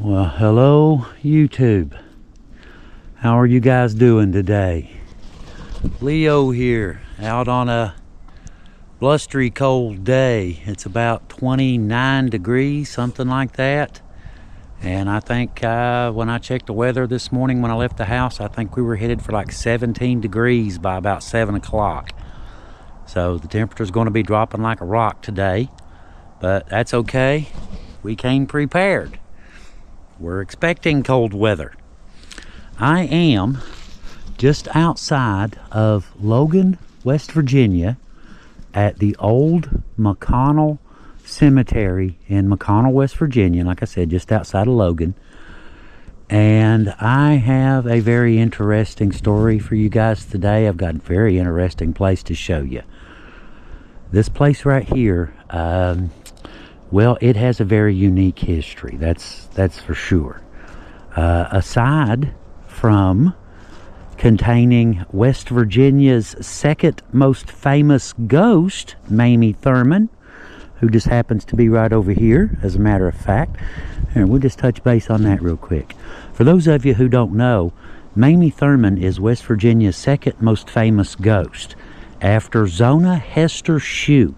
Well, hello YouTube. How are you guys doing today? Leo here, out on a blustery cold day. It's about 29 degrees, something like that. And I think when I checked the weather this morning when I left the house, I think we were headed for like 17 degrees by about 7 o'clock. So the temperature's going to be dropping like a rock today, but that's okay. We came prepared. We're expecting cold weather. I am just outside of Logan, West Virginia, at the old McConnell Cemetery in McConnell, West Virginia. Like I said, just outside of Logan. And I have a very interesting story for you guys today. I've got a very interesting place to show you. This place right here, well, it has a very unique history, that's for sure. Aside from containing West Virginia's second most famous ghost, Mamie Thurman, who just happens to be right over here, as a matter of fact. And we'll just touch base on that real quick. For those of you who don't know, Mamie Thurman is West Virginia's second most famous ghost, after Zona Hester Shue,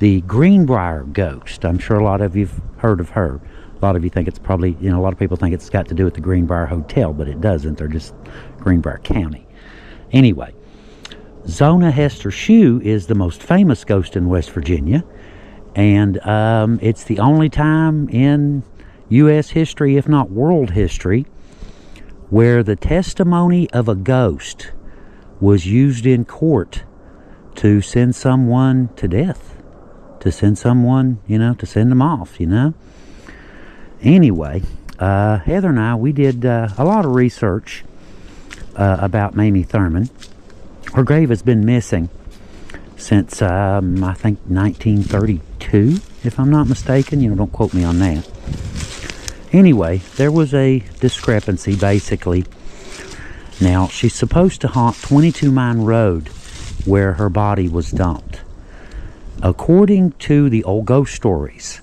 the Greenbrier ghost. I'm sure a lot of you've heard of her. A lot of you think it's probably, a lot of people think it's got to do with the Greenbrier Hotel, but it doesn't. They're just Greenbrier County. Anyway, Zona Hester Shue is the most famous ghost in West Virginia, and it's the only time in U.S. history, if not world history, where the testimony of a ghost was used in court to send someone to death, to send someone, to send them off, Anyway, Heather and I, we did a lot of research about Mamie Thurman. Her grave has been missing since, I think, 1932, if I'm not mistaken. Don't quote me on that. Anyway, there was a discrepancy, basically. Now, she's supposed to haunt 22 Mine Road, where her body was dumped. According to the old ghost stories,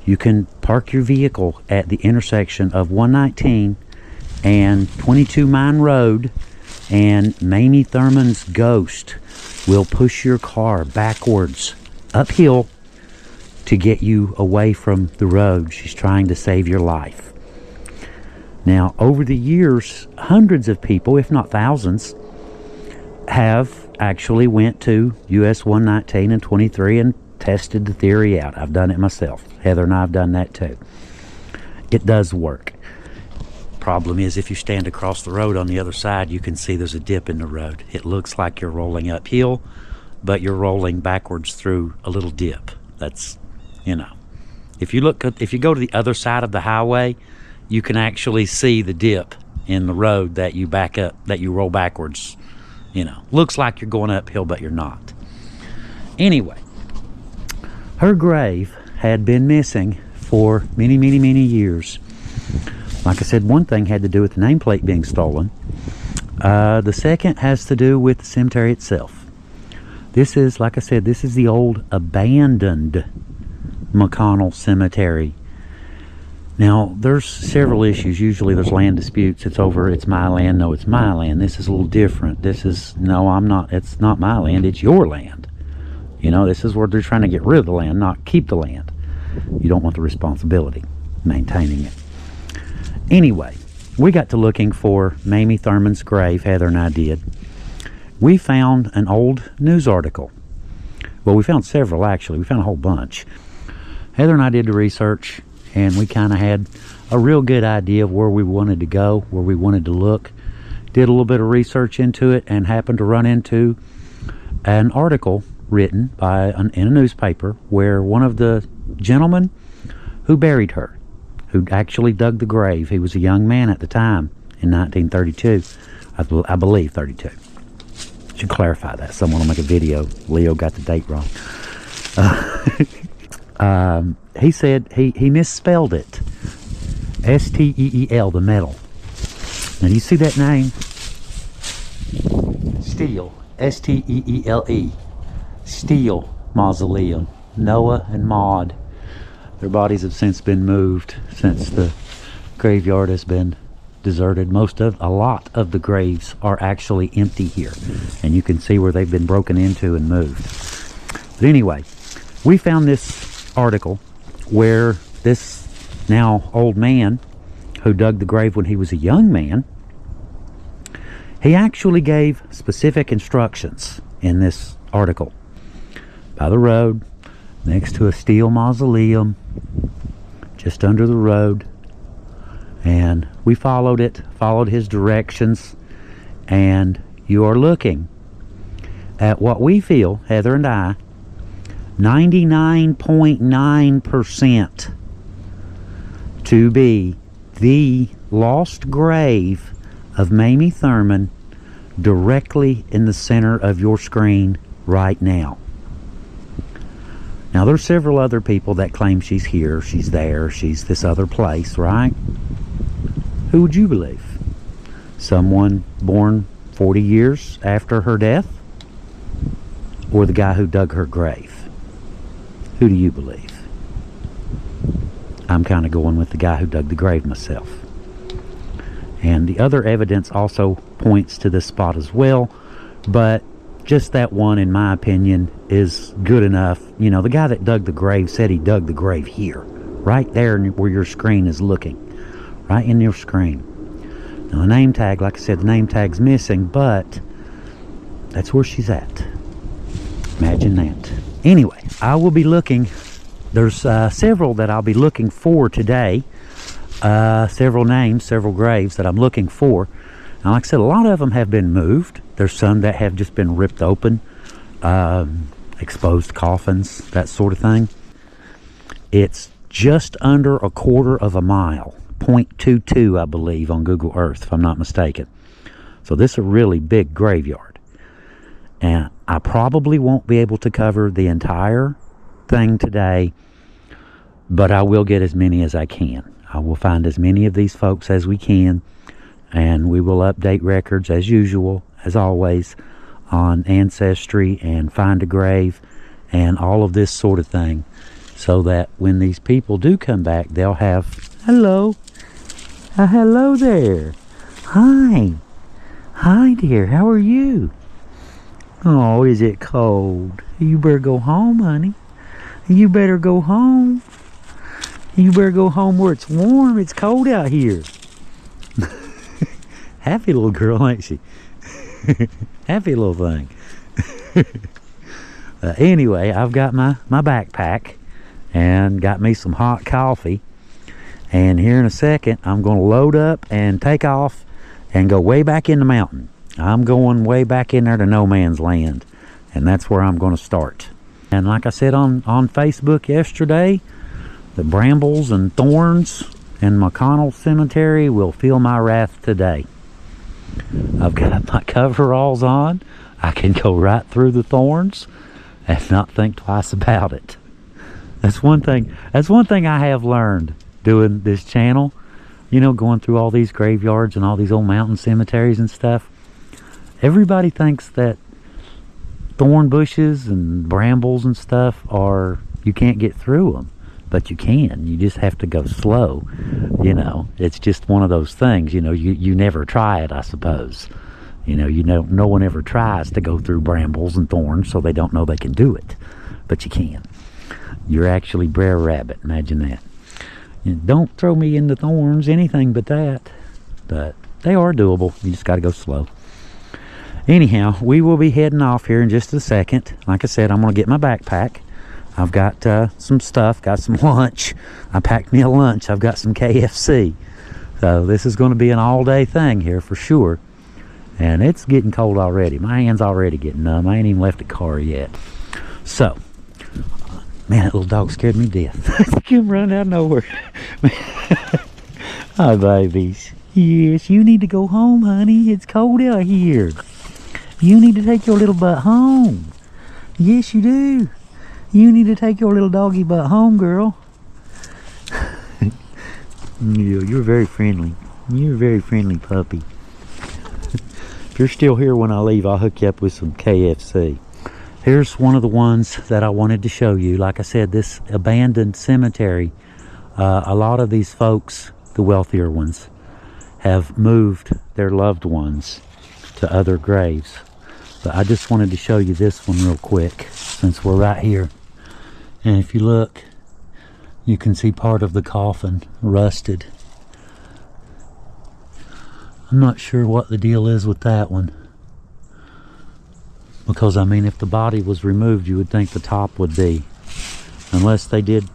you can park your vehicle at the intersection of 119 and 22 Mine Road, and Mamie Thurman's ghost will push your car backwards uphill to get you away from the road. She's trying to save your life. Now, over the years, hundreds of people, if not thousands, have actually went to US 119 and 23 and tested the theory out. I've done it myself. Heather and I have done that too. It does work. Problem is, if you stand across the road on the other side, you can see there's a dip in the road. It looks like you're rolling uphill, but you're rolling backwards through a little dip. That's, if you go to the other side of the highway, you can actually see the dip in the road that you back up, that you roll backwards. Looks like you're going uphill, but you're not. Anyway, her grave had been missing for many, many, many years. Like I said, one thing had to do with the nameplate being stolen. The second has to do with the cemetery itself. This is, like I said, this is the old abandoned McConnell Cemetery. Now, there's several issues. Usually there's land disputes. It's my land. No, it's my land. This is a little different. This is, no, it's not my land. It's your land. This is where they're trying to get rid of the land, not keep the land. You don't want the responsibility maintaining it. Anyway, we got to looking for Mamie Thurman's grave. Heather and I did. We found an old news article. Well, we found several, actually. We found a whole bunch. Heather and I did the research, and we kind of had a real good idea of where we wanted to go, where we wanted to look. Did a little bit of research into it, and happened to run into an article written in a newspaper where one of the gentlemen who buried her, who actually dug the grave, he was a young man at the time in 1932, I believe 32. Should clarify that. Someone will make a video. Leo got the date wrong. He said he misspelled it. S-T-E-E-L, the metal. Now, do you see that name? Steel. S-T-E-E-L-E. Steel Mausoleum. Noah and Maud. Their bodies have since been moved since the graveyard has been deserted. A lot of the graves are actually empty here, and you can see where they've been broken into and moved. But anyway, we found this article where this now old man who dug the grave when he was a young man, he actually gave specific instructions in this article. By the road, next to a steel mausoleum, just under the road. And we followed his directions, and you are looking at what we feel, Heather and I, 99.9% to be the lost grave of Mamie Thurman, directly in the center of your screen right now. Now, there's several other people that claim she's here, she's there, she's this other place, right? Who would you believe? Someone born 40 years after her death? Or the guy who dug her grave? Who do you believe? I'm kind of going with the guy who dug the grave myself. And the other evidence also points to this spot as well, but just that one, in my opinion, is good enough. You know, the guy that dug the grave said he dug the grave here, right there where your screen is looking, right in your screen. Now, the name tag, like I said, the name tag's missing, but that's where she's at. Imagine that. Anyway, I will be looking. There's several that I'll be looking for today. Several names, several graves that I'm looking for. Now, like I said, a lot of them have been moved. There's some that have just been ripped open, exposed coffins, that sort of thing. It's just under a quarter of a mile, 0.22, I believe, on Google Earth, if I'm not mistaken. So this is a really big graveyard. And I probably won't be able to cover the entire thing today, but I will get as many as I can. I will find as many of these folks as we can, and we will update records as usual, as always, on Ancestry and Find a Grave and all of this sort of thing, so that when these people do come back, they'll have, hello, hello there, hi dear, how are you? Oh, is it cold? You better go home, honey. You better go home. You better go home where it's warm. It's cold out here. Happy little girl, ain't she? Happy little thing. Anyway, I've got my backpack and got me some hot coffee. And here in a second, I'm going to load up and take off and go way back in the mountain. I'm going way back in there to no man's land. And that's where I'm going to start. And like I said on Facebook yesterday, the brambles and thorns in McConnell Cemetery will feel my wrath today. I've got my coveralls on. I can go right through the thorns and not think twice about it. That's one thing I have learned doing this channel. You know, going through all these graveyards and all these old mountain cemeteries and stuff. Everybody thinks that thorn bushes and brambles and stuff are, you can't get through them. But you can. You just have to go slow. You know, it's just one of those things. You know, you never try it, I suppose. You know, no one ever tries to go through brambles and thorns, so they don't know they can do it. But you can. You're actually Brer Rabbit. Imagine that. You know, don't throw me in the thorns, anything but that. But they are doable. You just got to go slow. Anyhow, we will be heading off here in just a second. Like I said, I'm going to get my backpack. I've got some stuff, got some lunch. I packed me a lunch. I've got some KFC. So this is going to be an all-day thing here for sure. And it's getting cold already. My hand's already getting numb. I ain't even left the car yet. So, man, that little dog scared me to death. He came running out of nowhere. Hi, babies. Yes, you need to go home, honey. It's cold out here. You need to take your little butt home. Yes, you do. You need to take your little doggy butt home, girl. You're very friendly. You're a very friendly puppy. If you're still here when I leave, I'll hook you up with some KFC. Here's one of the ones that I wanted to show you. Like I said, this abandoned cemetery, a lot of these folks the wealthier ones, have moved their loved ones to other graves. But I just wanted to show you this one real quick since we're right here. And if you look, you can see part of the coffin rusted. I'm not sure what the deal is with that one. Because, I mean, if the body was removed, you would think the top would be. Unless they did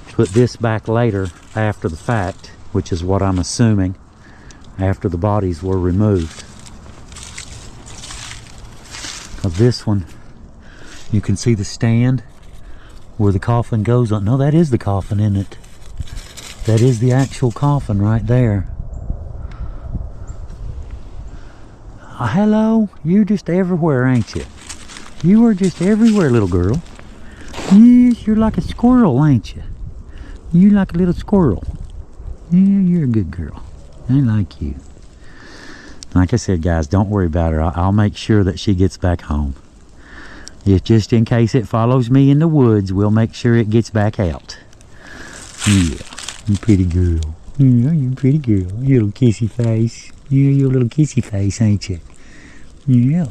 put this back later after the fact, which is what I'm assuming, after the bodies were removed. Because this one, you can see the stand where the coffin goes on. No, that is the coffin, isn't it? That is the actual coffin right there. Hello, you're just everywhere, ain't you? You are just everywhere, little girl. Yes, you're like a squirrel, ain't you? You're like a little squirrel. Yeah, you're a good girl. I like you. Like I said, guys, don't worry about her. I'll make sure that she gets back home. If just in case it follows me in the woods, we'll make sure it gets back out. Yeah, you pretty girl. Yeah, you pretty girl. You little kissy face. Yeah, you little kissy face, ain't you? Yeah.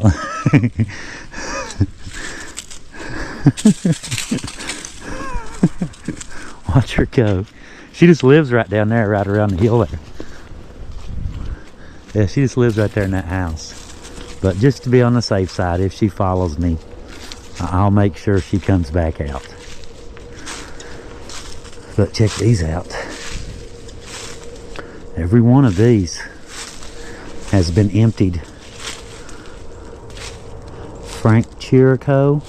Watch her go. She just lives right down there, right around the hill there. Yeah, she just lives right there in that house. But just to be on the safe side, if she follows me, I'll make sure she comes back out. But check these out. Every one of these has been emptied. Frank Chirico,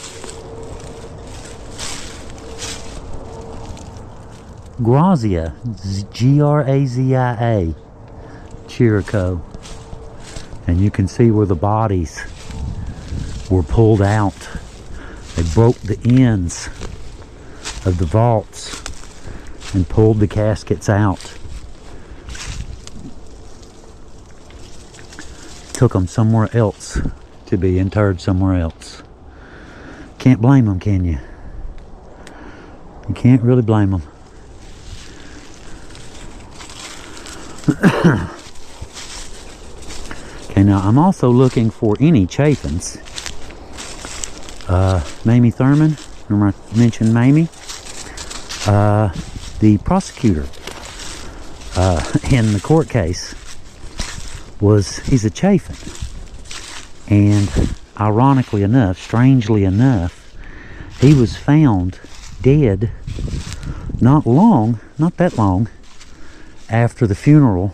Grazia, Grazia, Chirico. And you can see where the bodies were pulled out. They broke the ends of the vaults and pulled the caskets out. Took them somewhere else to be interred somewhere else. Can't blame them, can you? You can't really blame them. Okay, now I'm also looking for any Chaffins. Mamie Thurman, remember I mentioned Mamie? The prosecutor in the court case he's a Chaffin. And ironically enough, strangely enough, he was found dead not that long after the funeral,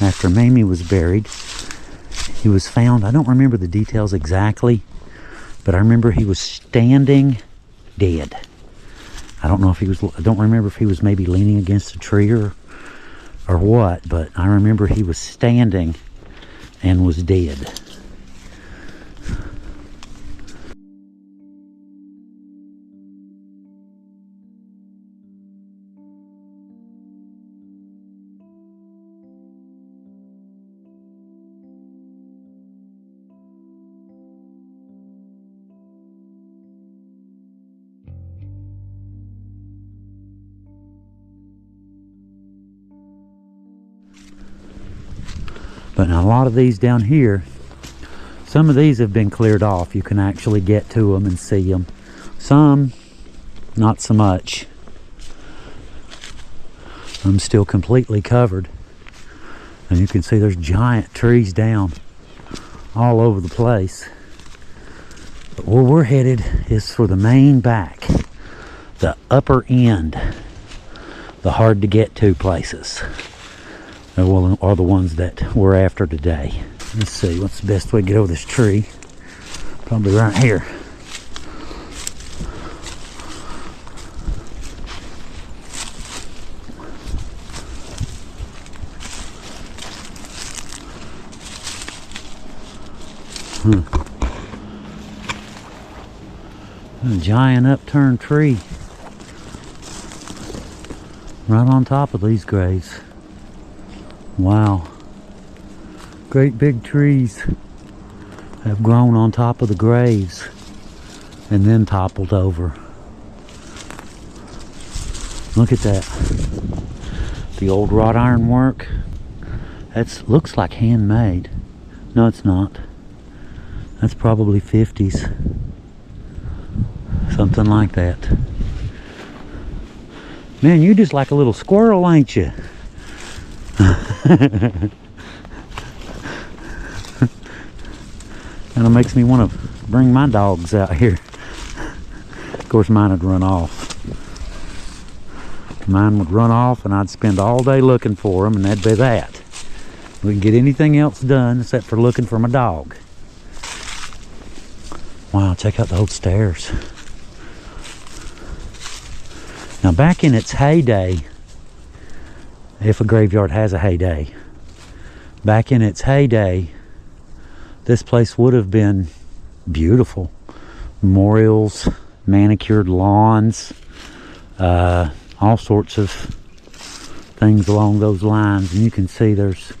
after Mamie was buried. He was found, I don't remember the details exactly, but I remember he was standing dead. I don't remember if he was maybe leaning against a tree or what, but I remember he was standing and was dead. But now a lot of these down here, some of these have been cleared off. You can actually get to them and see them. Some, not so much. I'm still completely covered. And you can see there's giant trees down all over the place. But where we're headed is for the main back, the upper end, the hard to get to places. Are the ones that we're after today. Let's see, what's the best way to get over this tree? Probably right here. A giant upturned tree right on top of these graves. Wow. Great big trees have grown on top of the graves and then toppled over. Look at that. The old wrought iron work. That looks like handmade. No, it's not. That's probably 50s. Something like that. Man, you just like a little squirrel, ain't you? And it makes me want to bring my dogs out here. Of course, mine would run off. Mine would run off and I'd spend all day looking for them, and that'd be that. We can get anything else done except for looking for my dog. Wow, check out the old stairs. Now, back in its heyday, if a graveyard has a heyday, back in its heyday, this place would have been beautiful. Memorials, manicured lawns, all sorts of things along those lines. And you can see there's,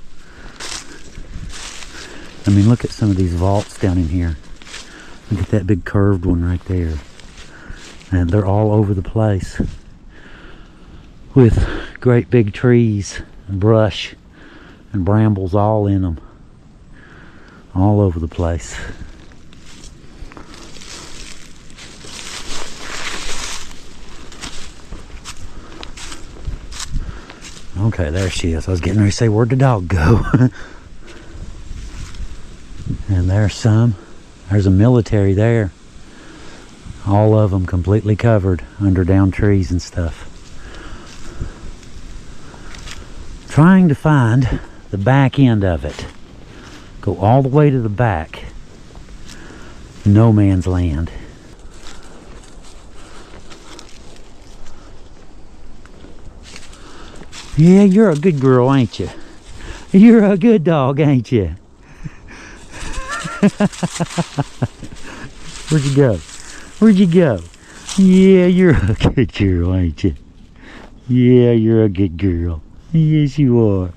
I mean, look at some of these vaults down in here. Look at that big curved one right there. And they're all over the place with great big trees and brush and brambles all in them. All over the place. Okay, there she is. I was getting ready to say, where'd the dog go? And there's some. There's a military there. All of them completely covered under down trees and stuff. Trying to find the back end of it. Go all the way to the back. No man's land. Yeah, you're a good girl, ain't you? You're a good dog, ain't you? Where'd you go? Where'd you go? Yeah, you're a good girl, ain't you? Yeah, you're a good girl. Yes, you are.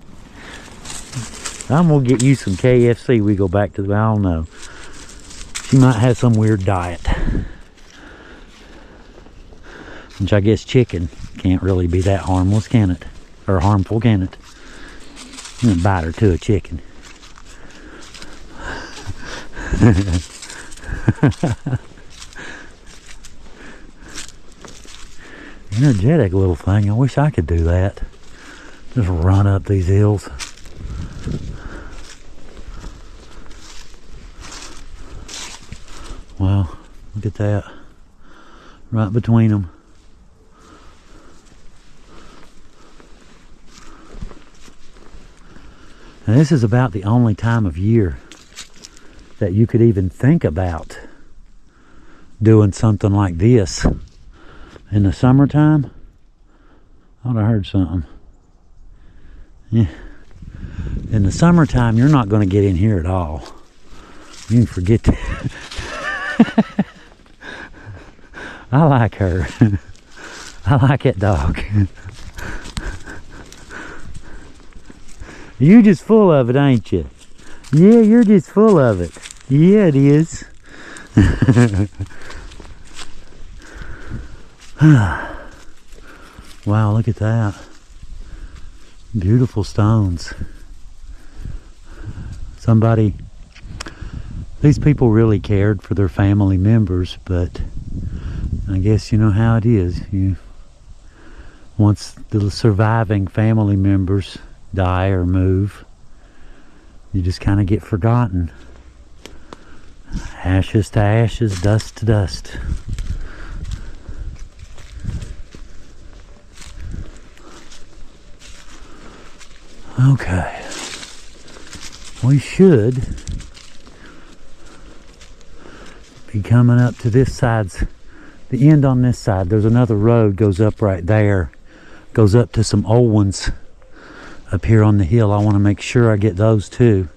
I'm gonna get you some KFC. We go back to the, I don't know. She might have some weird diet. Which I guess chicken can't really be that harmless, can it? Or harmful, can it? I'm gonna bite her to a chicken. Energetic little thing. I wish I could do that. Just run up these hills. Wow, look at that. Right between them. And this is about the only time of year that you could even think about doing something like this. In the summertime, I would have heard something. Yeah. In the summertime, you're not going to get in here at all. You can forget that. I like her. I like that dog. You just full of it, ain't you? Yeah, you're just full of it. Yeah, it is. Wow, look at that. Beautiful stones. These people really cared for their family members, but I guess you know how it is. Once the surviving family members die or move, you just kind of get forgotten. Ashes to ashes, dust to dust. Okay. We should be coming up to this side's, the end on this side. There's another road goes up right there. Goes up to some old ones up here on the hill. I want to make sure I get those too.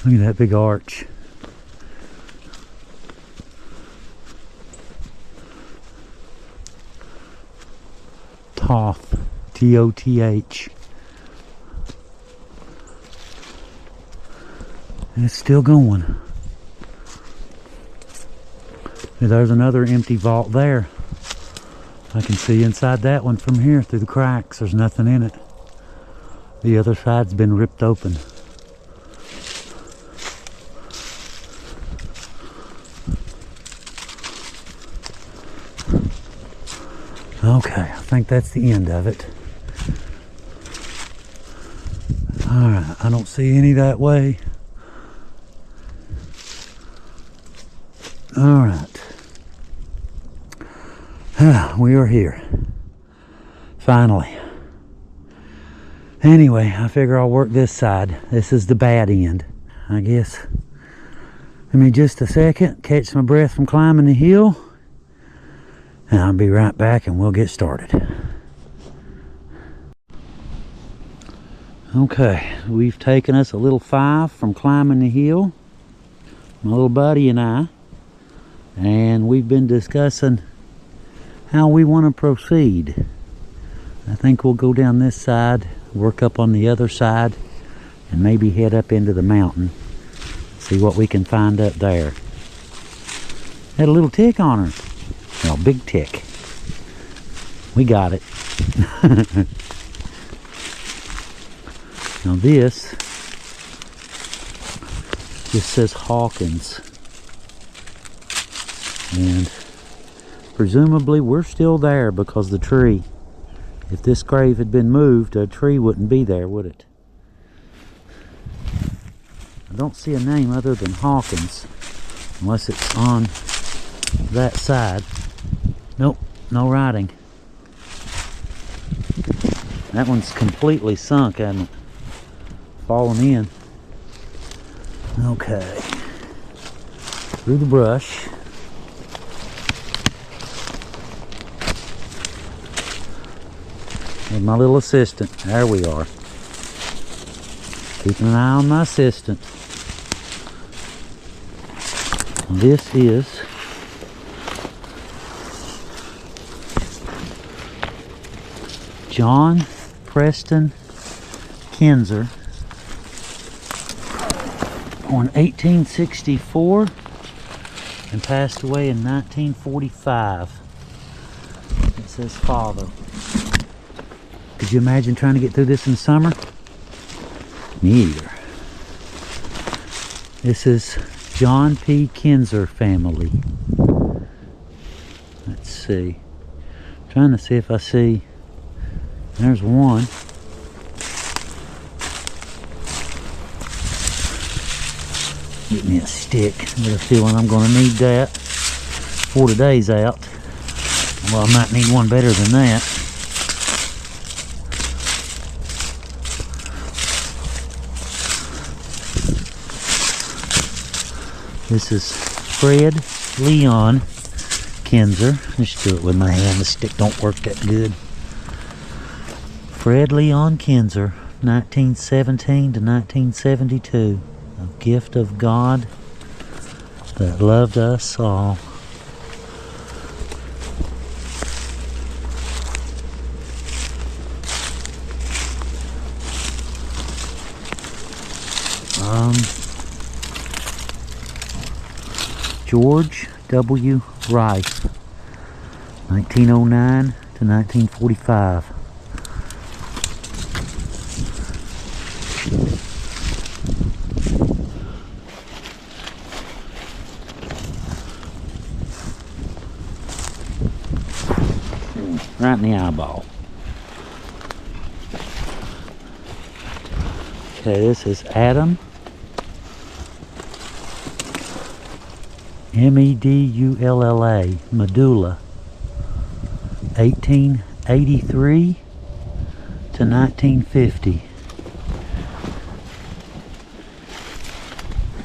Look at that big arch. Toth, T-O-T-H. And it's still going. And there's another empty vault there. I can see inside that one from here through the cracks. There's nothing in it. The other side's been ripped open. Okay, I think that's the end of it. Alright, I don't see any that way. Alright. We are here. Finally. Anyway, I figure I'll work this side. This is the bad end, I guess. Give me just a second, catch my breath from climbing the hill, and I'll be right back and we'll get started. Okay, we've taken us a little 5 from climbing the hill, my little buddy and we've been discussing how we want to proceed. I think we'll go down this side, work up on the other side, and maybe head up into the mountain, see what we can find up there. Had a little tick on her. No, big tick. We got it. Now this just says Hawkins, and presumably we're still there because the tree, if this grave had been moved, a tree wouldn't be there, would it? I don't see a name other than Hawkins, unless it's on that side. Nope, no writing. That one's completely sunk, hasn't it? Fallen in. Okay. Through the brush. And my little assistant. There we are. Keeping an eye on my assistant. This is John Preston Kinzer, born 1864 and passed away in 1945. It says father. Could you imagine trying to get through this in the summer? Me either. This is John P. Kinzer family. Let's see. Trying to see if I see. There's one. Get me a stick. I got a feeling I'm going to need that before today's out. Well, I might need one better than that. This is Fred Leon Kinzer. Let's do it with my hand. The stick don't work that good. Fred Leon Kinzer, 1917 to 1972. A gift of God that loved us all. George W. Rice, 1909 to 1945. Right in the eyeball. Okay, this is Adam Medulla, Medulla, 1883 to 1950.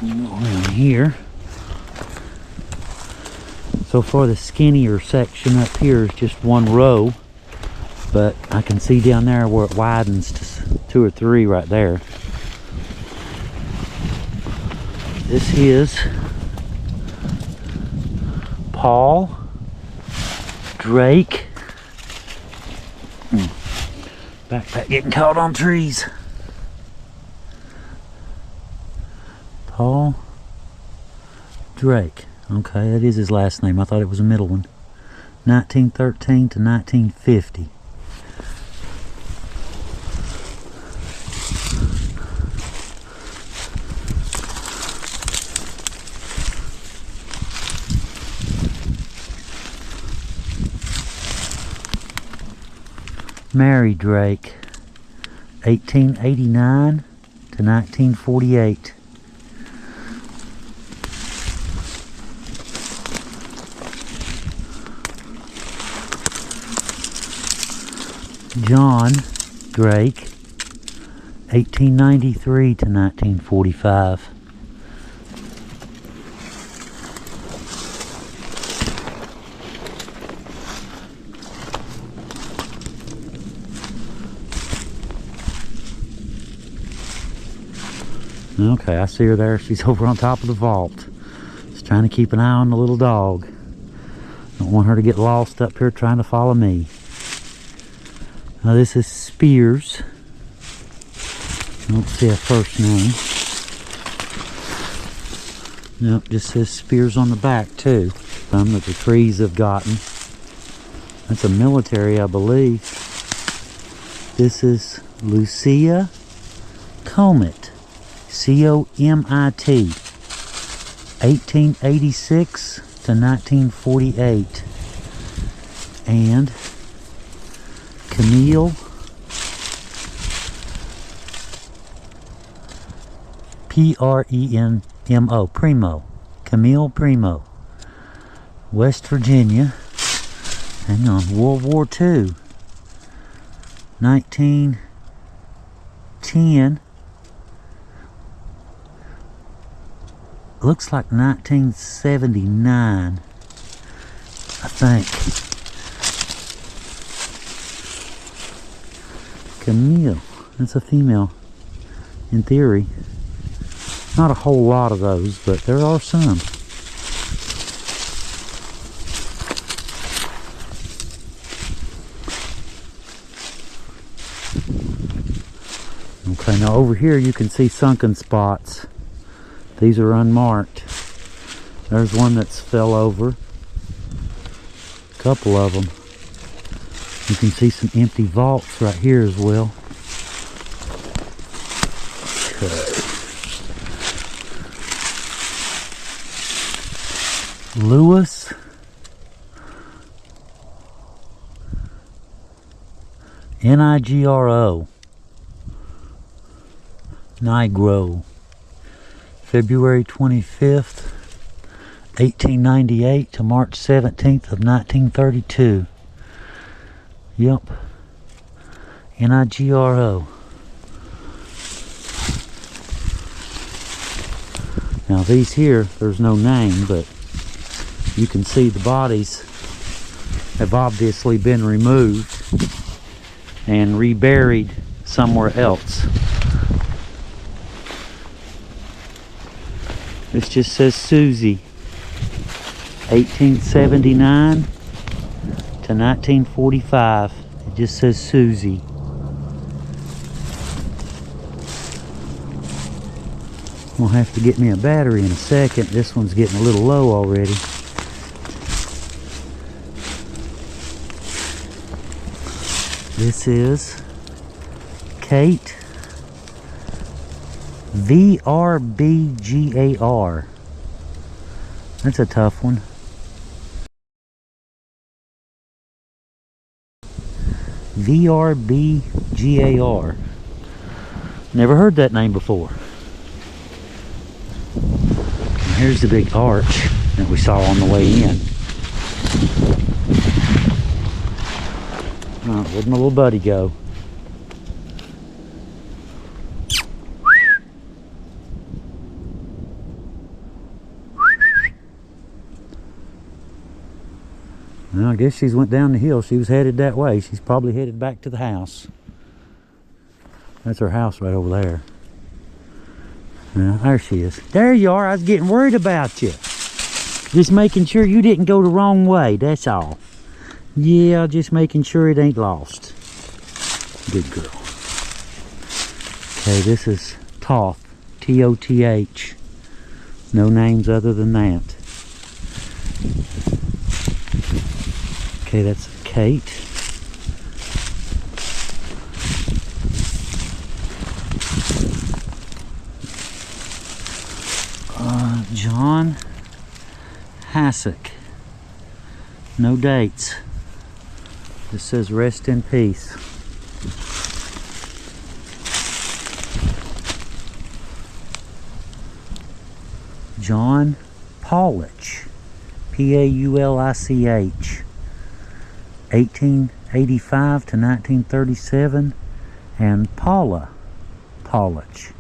Around here. So far the skinnier section up here is just one row, but I can see down there where it widens to 2 or 3 right there. This is Paul Drake. Backpack getting caught on trees. Paul Drake. Okay, that is his last name. I thought it was a middle one. 1913 to 1950. Mary Drake, 1889 to 1948. John Drake, 1893 to 1945. Okay, I see her there. She's over on top of the vault. Just trying to keep an eye on the little dog. Don't want her to get lost up here trying to follow me. Now this is Spears. I don't see a first name. Nope, just says Spears on the back too. Some that the trees have gotten. That's a military, I believe. This is Lucia Comit. C-O-M-I-T. 1886 to 1948. And Camille P-R-E-N-M-O, Primo. Camille Primo. West Virginia. Hang on, World War II. 1910. Looks like 1979, I think. Camille, that's a female, in theory. Not a whole lot of those, but there are some. Okay, now over here you can see sunken spots. These are unmarked. There's one that's fell over. A couple of them. You can see some empty vaults right here as well. Okay. Lewis. Nigro. Nigro. February 25th, 1898 to March 17th of 1932. Yep. Nigro. Now these here, there's no name, but you can see the bodies have obviously been removed and reburied somewhere else. This just says Susie, 1879 to 1945. It just says Susie. I'll have to get me a battery in a second. This one's getting a little low already. This is Kate VRBGAR. That's a tough one. VRBGAR. Never heard that name before. And here's the big arch that we saw on the way in. Oh, where'd my little buddy go? Well, I guess she's went down the hill. She was headed that way. She's probably headed back to the house. That's her house right over there. Yeah, there she is. There you are. I was getting worried about you. Just making sure you didn't go the wrong way. That's all. Yeah, just making sure it ain't lost. Good girl. Okay, this is Toth. T-O-T-H. No names other than that. Okay, that's Kate. John Hasek. No dates. This says rest in peace. John Paulich. Paulich. 1885 to 1937. And Paula Paulich.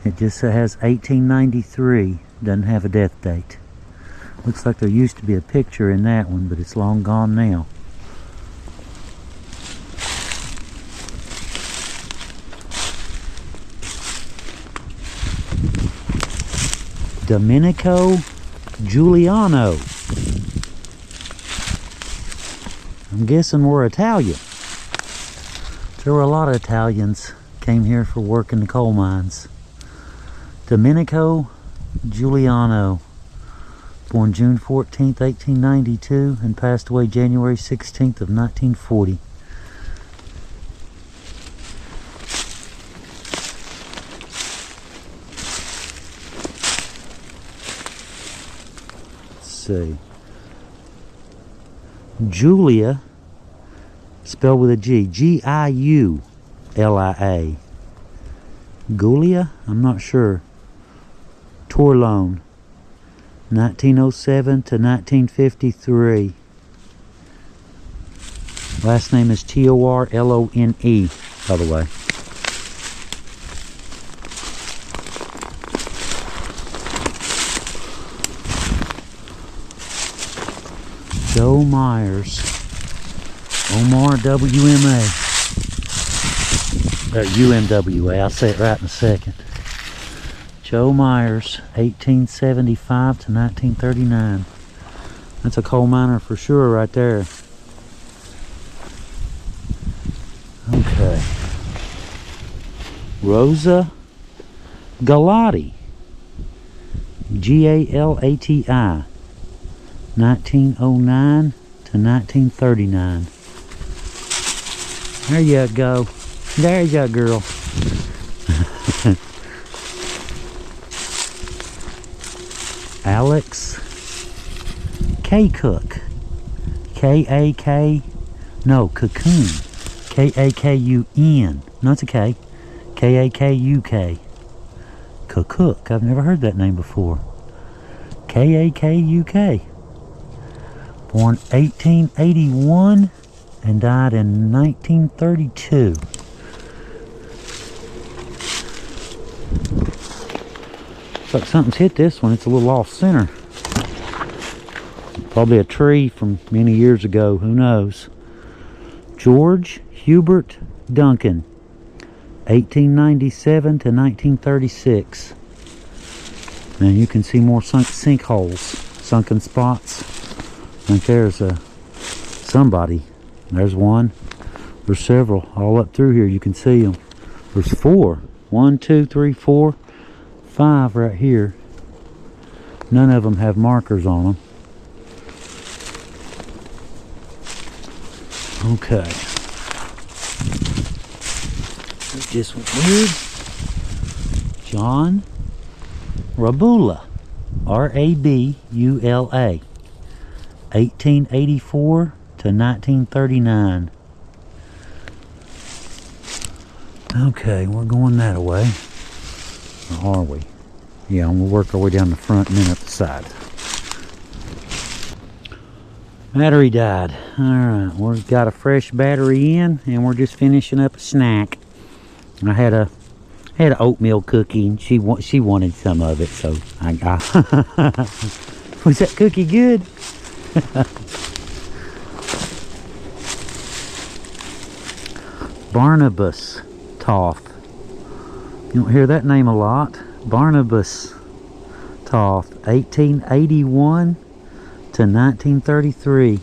It just has 1893. Doesn't have a death date. Looks like there used to be a picture in that one, but it's long gone now. Domenico Giuliano. I'm guessing we're Italian. There were a lot of Italians came here for work in the coal mines. Domenico Giuliano, born June 14th, 1892, and passed away January 16th of 1940. Let's see. Julia, spelled with a G. Giulia. Gulia? I'm not sure. Torlone, 1907 to 1953. Last name is Torlone, by the way. Joe Myers, Omar WMA. UMWA, I'll say it right in a second. Joe Myers, 1875 to 1939. That's a coal miner for sure right there. Okay. Rosa Galati. Galati. 1909 to 1939. There you go. There you go, girl. Alex K. Cook. K-A-K. No, Cocoon. K-A-K-U-N. No, it's a K. K-A-K-U-K. Cook. I've never heard that name before. K-A-K-U-K. Born 1881 and died in 1932. Looks like something's hit this one. It's a little off center. Probably a tree from many years ago. Who knows? George Hubert Duncan, 1897 to 1936. And you can see more sinkholes, sunken spots. I think there's somebody. There's one. There's several all up through here. You can see them. There's 4. 1, 2, 3, 4, 5 right here. None of them have markers on them. Okay. This one's weird. John Rabula. R-A-B-U-L-A. 1884 to 1939. Okay, we're going that way. Or are we? Yeah, we'll work our way down the front and then up the side. Battery died. Alright, we've got a fresh battery in and we're just finishing up a snack. I had an oatmeal cookie and she wanted some of it, so I got was that cookie good? Barnabas Toth. You don't hear that name a lot. Barnabas Toth, 1881 to 1933.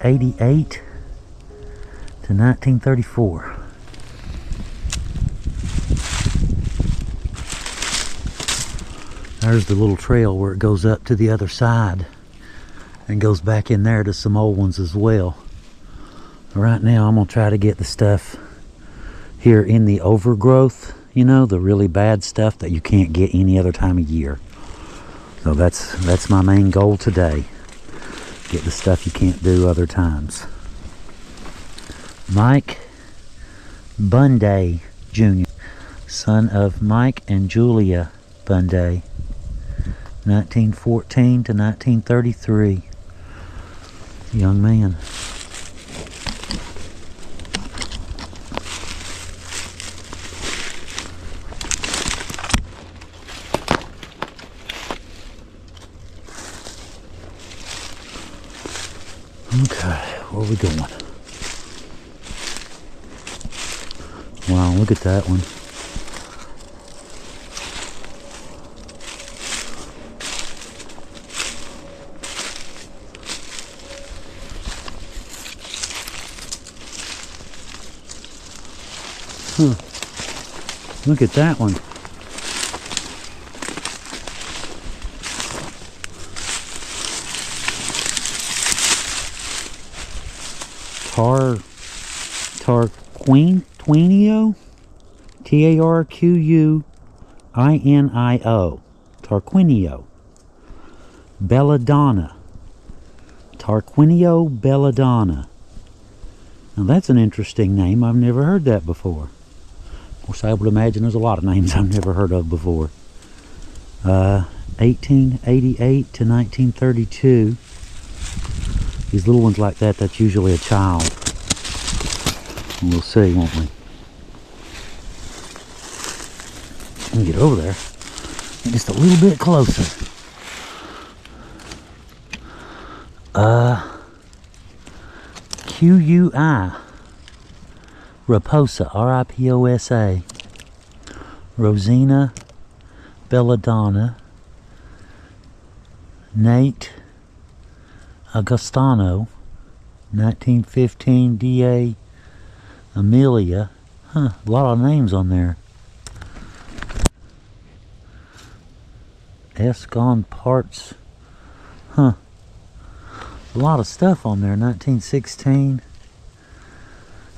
1888 to 1934. There's the little trail where it goes up to the other side and goes back in there to some old ones as well. Right now I'm gonna try to get the stuff here in the overgrowth, you know, the really bad stuff that you can't get any other time of year. So that's my main goal today. Get the stuff you can't do other times. Mike Bunday Jr., son of Mike and Julia Bunday, 1914 to 1933. Young man. Okay, where are we going? Wow, look at that one. Look at that one. Tarquinio? Tarquinio. Tarquinio. Belladonna. Tarquinio Belladonna. Now that's an interesting name. I've never heard that before. Of course, I would imagine there's a lot of names I've never heard of before. 1888 to 1932. These little ones like that, that's usually a child. And we'll see, won't we? Let me get over there. Get just a little bit closer. QUI. Raposa, R-I-P-O-S-A. Rosina Belladonna. Nate Agostano, 1915 D.A. Amelia. A lot of names on there. Escon Parts. A lot of stuff on there. 1916.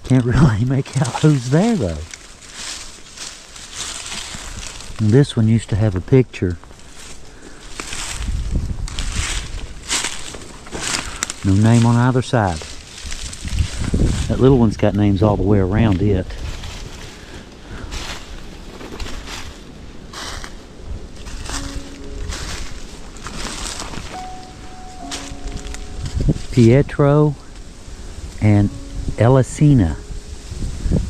Can't really make out who's there though. And this one used to have a picture. No name on either side. That little one's got names all the way around it. Pietro and Elisina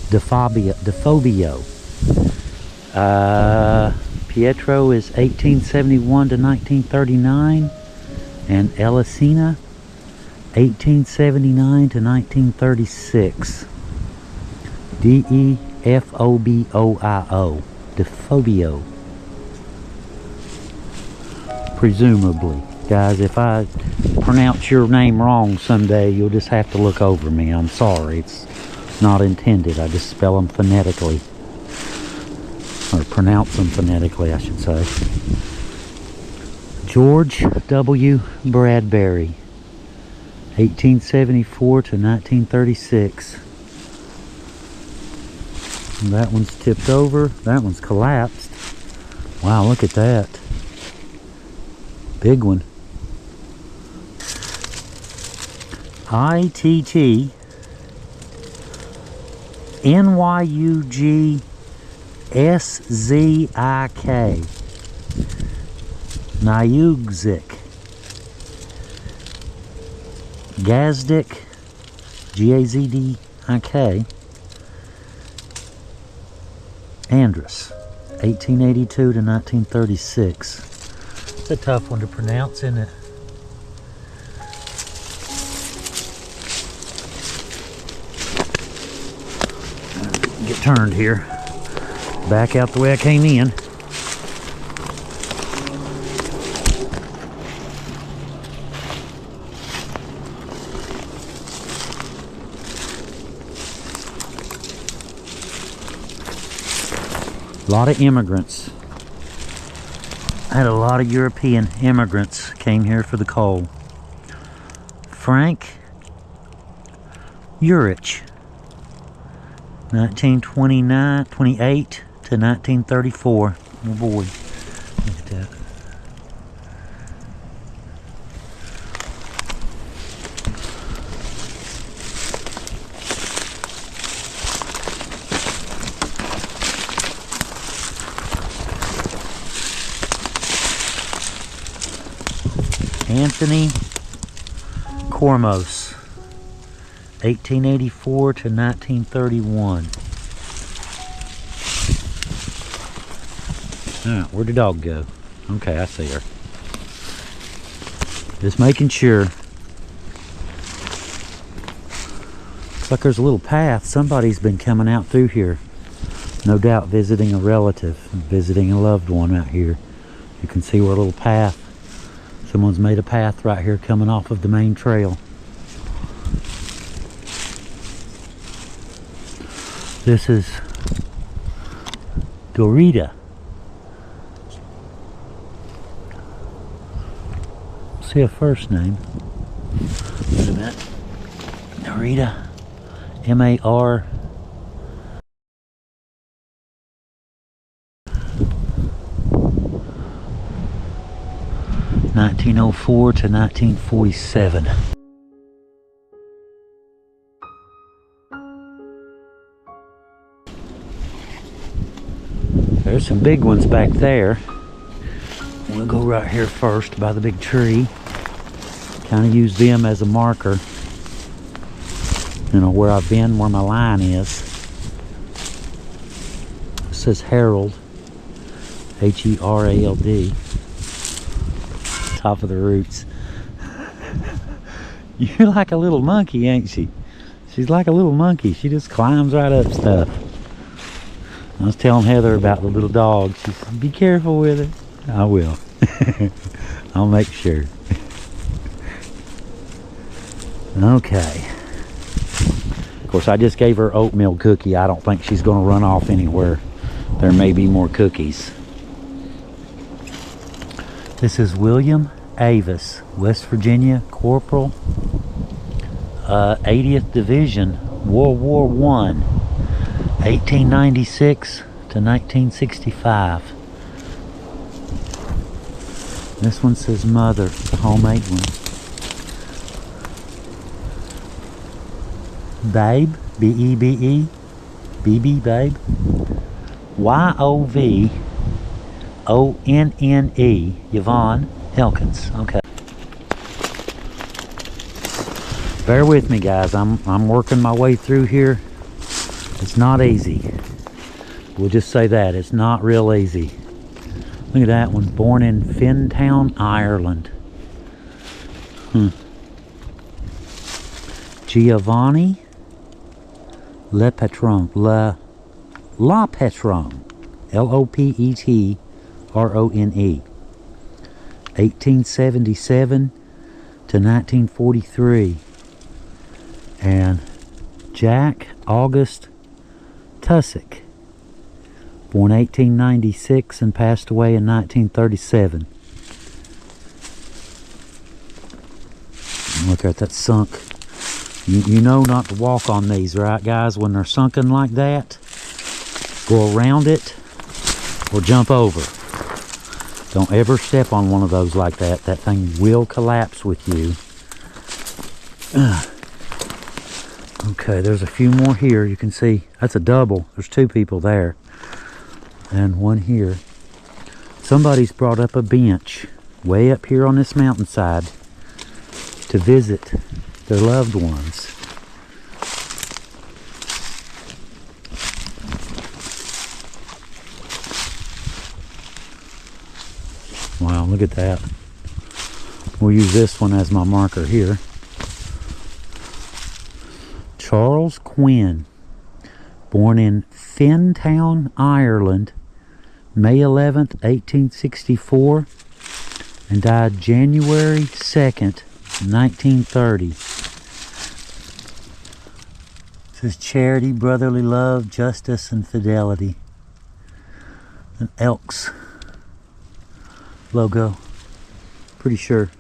DeFobio. Pietro is 1871 to 1939, and Elisina 1879 to 1936. DEFOBOIO. DeFobio. Presumably. Guys, if I pronounce your name wrong someday, you'll just have to look over me. I'm sorry. It's not intended. I just spell them phonetically. Or pronounce them phonetically, I should say. George W. Bradbury. 1874 to 1936. And that one's tipped over. That one's collapsed. Wow, look at that. Big one. ITT NYUG SZIK Nyugzik Gazdik GAZDIK Andrus 1882 to 1936. It's a tough one to pronounce, isn't it? Get turned here. Back out the way I came in. A lot of immigrants. Had a lot of European immigrants came here for the coal. Frank Urich, 28 to 1934. Oh boy, look at that. Anthony Cormos, 1884 to 1931. Alright, where'd the dog go? Okay, I see her. Just making sure. Looks like there's a little path. Somebody's been coming out through here. No doubt visiting a relative, visiting a loved one out here. You can see where a little path. Someone's made a path right here coming off of the main trail. This is Dorita. See a first name. Wait a minute. Dorita. M-A-R. (1904 to 1947). There's some big ones back there. We'll go right here first by the big tree. Kind of use them as a marker. You know, where I've been, where my line is. It says Herald. H-E-R-A-L-D. Top of the roots. You're like a little monkey, ain't she? She's like a little monkey. She just climbs right up stuff. I was telling Heather about the little dog. She said, be careful with it. I will. I'll make sure. Okay. Of course, I just gave her oatmeal cookie. I don't think she's going to run off anywhere. There may be more cookies. This is William Avis, West Virginia Corporal, 80th Division, World War I, 1896 to 1965. This one says Mother, the homemade one. Babe, B-E-B-E, B-B, babe. Y-O-V-O-N-N-E, Yvonne Elkins. Okay. Bear with me, guys. I'm working my way through here. It's not easy. We'll just say that. It's not real easy. Look at that one. Born in Fintown, Ireland. Giovanni Lepetron. La Petron. L-O-P-E-T-R-O-N-E. 1877 to 1943. And Jack August Tussick, born 1896 and passed away in 1937. Look at that sunk. You know not to walk on these, right, guys? When they're sunken like that, go around it or jump over. Don't ever step on one of those like that. That thing will collapse with you. Okay, there's a few more here. You can see that's a double. There's two people there and one here. Somebody's brought up a bench way up here on this mountainside to visit their loved ones. Wow, look at that. We'll use this one as my marker here. Charles Quinn, born in Fintown, Ireland, May 11th, 1864, and died January 2nd, 1930. This is charity, brotherly love, justice, and fidelity. An Elks logo. Pretty sure.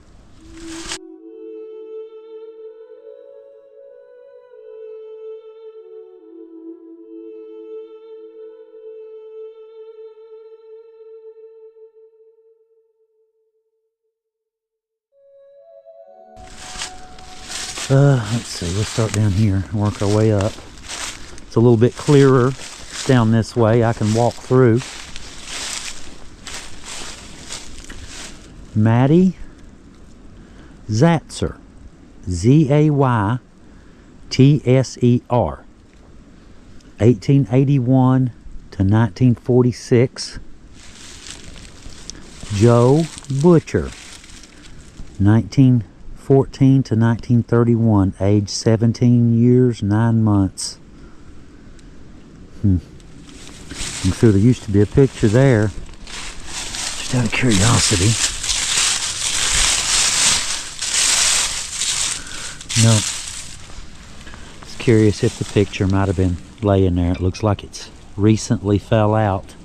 Let's see, let's start down here and work our way up. It's a little bit clearer down this way. I can walk through. Maddie Zatser, Zaytser, 1881 to 1946. Joe Butcher, 1914 to 1931, age 17 years, 9 months. I'm sure there used to be a picture there. Just out of curiosity. No. Just curious if the picture might have been laying there. It looks like it's recently fell out.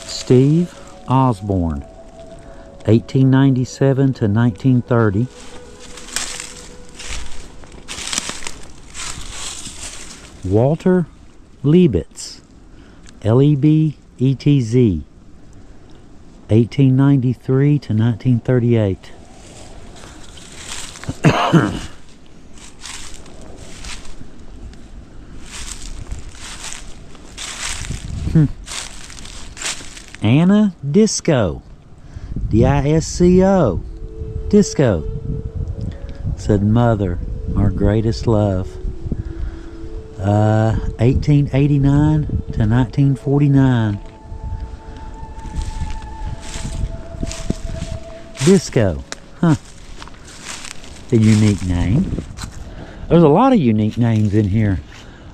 Steve Osborne, 1897 to 1930. Walter Liebetz, Lebetz, 1893 to 1938. Anna Disco, Disco, Disco, said mother, our greatest love. 1889 to 1949. Disco, huh? A unique name. There's a lot of unique names in here.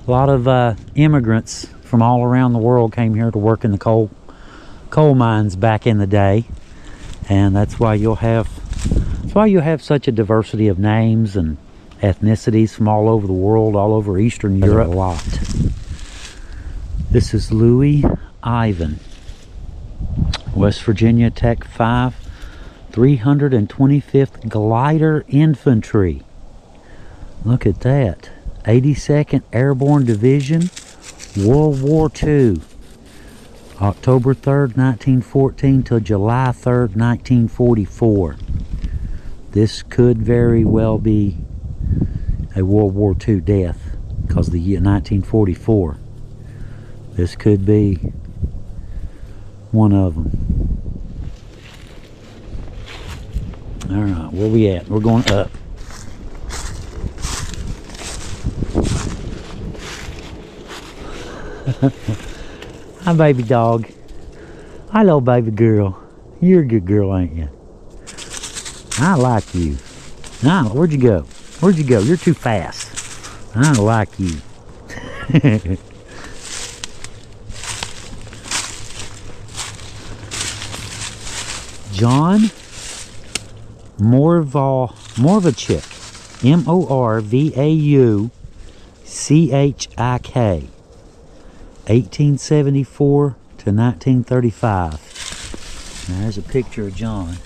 A lot of immigrants from all around the world came here to work in the coal mines back in the day, and that's why you'll have such a diversity of names and ethnicities from all over the world, all over Eastern Europe. A lot. This is Louis Ivan, West Virginia Tech 5, 325th Glider Infantry. Look at that. 82nd Airborne Division, World War II. October 3rd, 1914 till July 3rd, 1944. This could very well be a World War II death because of the year 1944. This could be one of them. Alright, where we at? We're going up. Hi, baby dog. Hello, baby girl. You're a good girl, ain't you? I like you. Nah, where'd you go? Where'd you go? You're too fast. I don't like you. John Morvachik, Morvauchik, 1874 to 1935. Now there's a picture of John.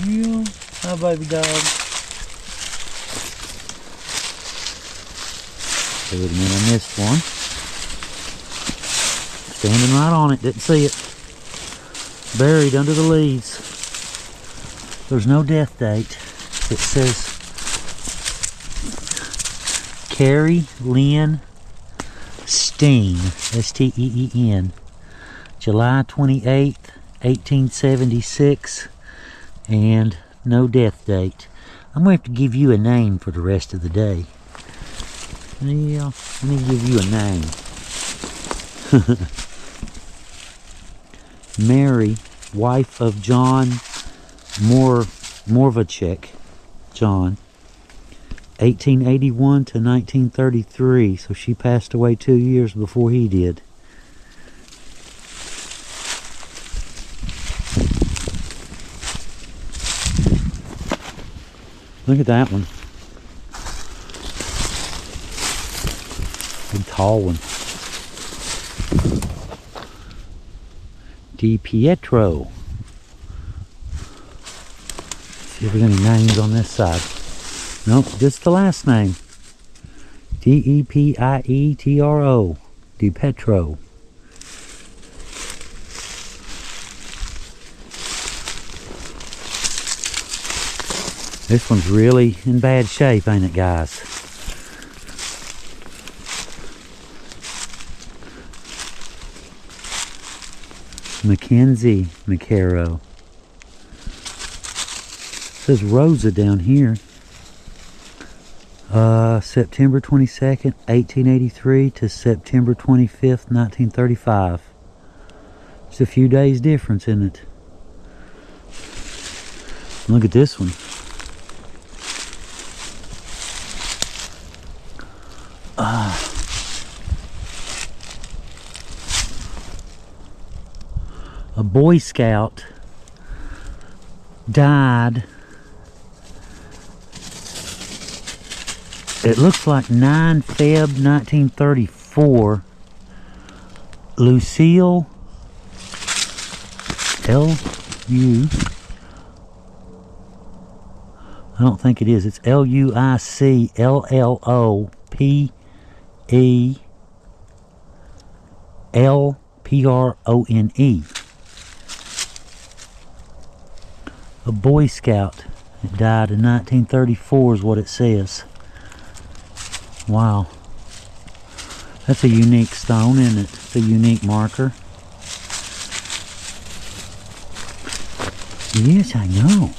You, hi, baby dog. Wait a minute, I missed one. Standing right on it, didn't see it. Buried under the leaves. There's no death date. It says Carrie Lynn Steen, S-T-E-E-N, July 28th, 1876, and no death date. I'm going to have to give you a name for the rest of the day. Yeah, let me give you a name. Mary, wife of John Morvachik, John, 1881 to 1933, so she passed away 2 years before he did. Look at that one. tall one. Di Pietro. See if there's any names on this side. Nope, just the last name. D-E-P-I-E-T-R-O. Di Pietro. This one's really in bad shape, ain't it, guys? Mackenzie Macaro. Says Rosa down here. September 22nd, 1883 to September 25th, 1935. It's a few days difference, isn't it? Look at this one. A Boy Scout died. It looks like 9 Feb 1934. Lucille L.U. I don't think it is. It's L-U-I-C-L-L-O-P-E-L-P-R-O-N-E. A Boy Scout that died in 1934 is what it says. Wow. That's a unique stone, isn't it? It's a unique marker. Yes, I know.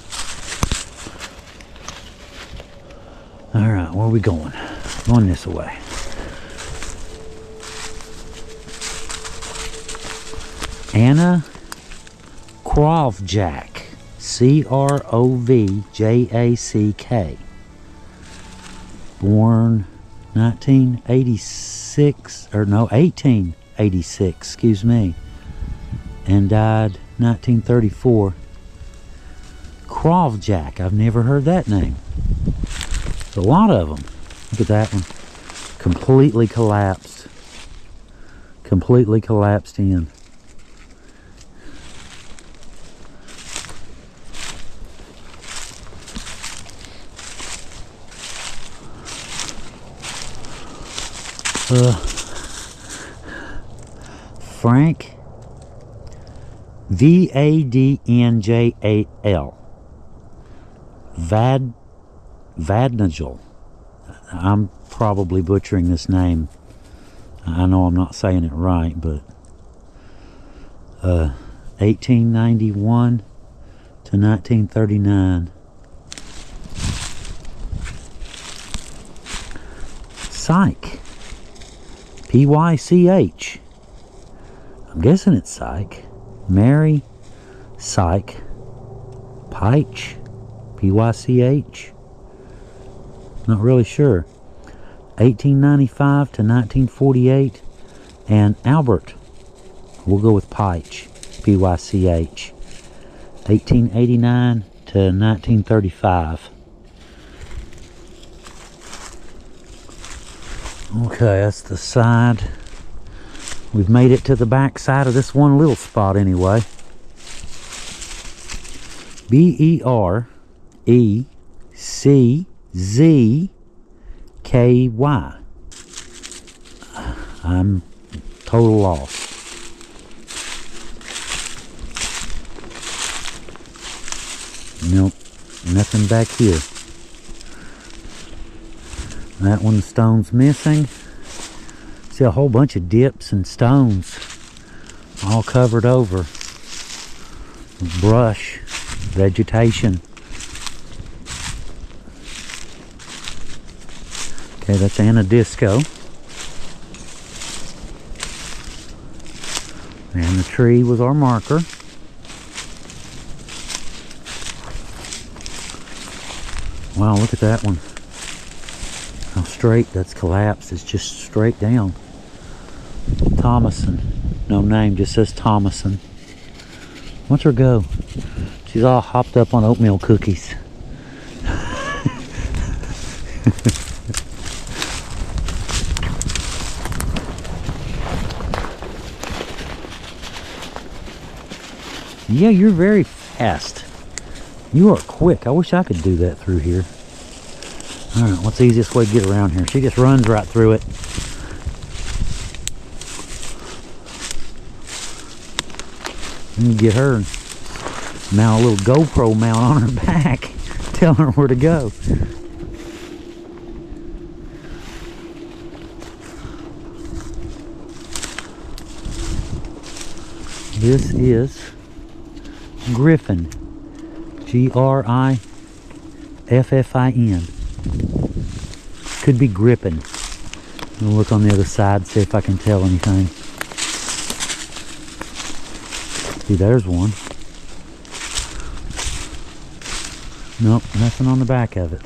Alright, where are we going? Going this way. Anna Krovjak. C-R-O-V-J-A-C-K. Born 1886, excuse me. And died 1934. Krovjak, I've never heard that name. There's a lot of them. Look at that one. Completely collapsed. Completely collapsed in. Frank V-A-D-N-J-A-L Vadnagel. I'm probably butchering this name. I know I'm not saying it right, but 1891 to 1939. Psych. P-Y-C-H. I'm guessing it's Psych. Mary Psych. Peich. P-Y-C-H. Not really sure. 1895 to 1948. And Albert. We'll go with Peich. P-Y-C-H. 1889 to 1935. Okay, that's the side. We've made it to the back side of this one little spot anyway. B-E-R-E-C-Z-K-Y. I'm total loss. Nope, nothing back here. That one, the stone's missing. See a whole bunch of dips and stones all covered over with brush, vegetation. Okay, that's Anna Disco. And the tree was our marker. Wow, look at that one. How straight that's collapsed. It's just straight down. Thomason. No name, just says Thomason. Watch her go. She's all hopped up on oatmeal cookies. Yeah, you're very fast. You are quick. I wish I could do that through here. Alright, what's the easiest way to get around here? She just runs right through it. You get her mount a little GoPro mount on her back, telling her where to go. This is Griffin, Griffin. Could be gripping. I'm gonna look on the other side, see if I can tell anything. See, there's one. Nope, nothing on the back of it.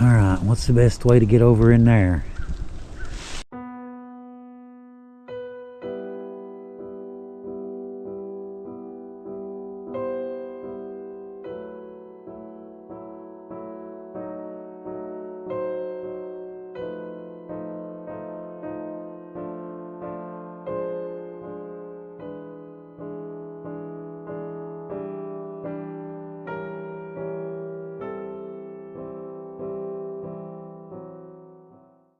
Alright, what's the best way to get over in there?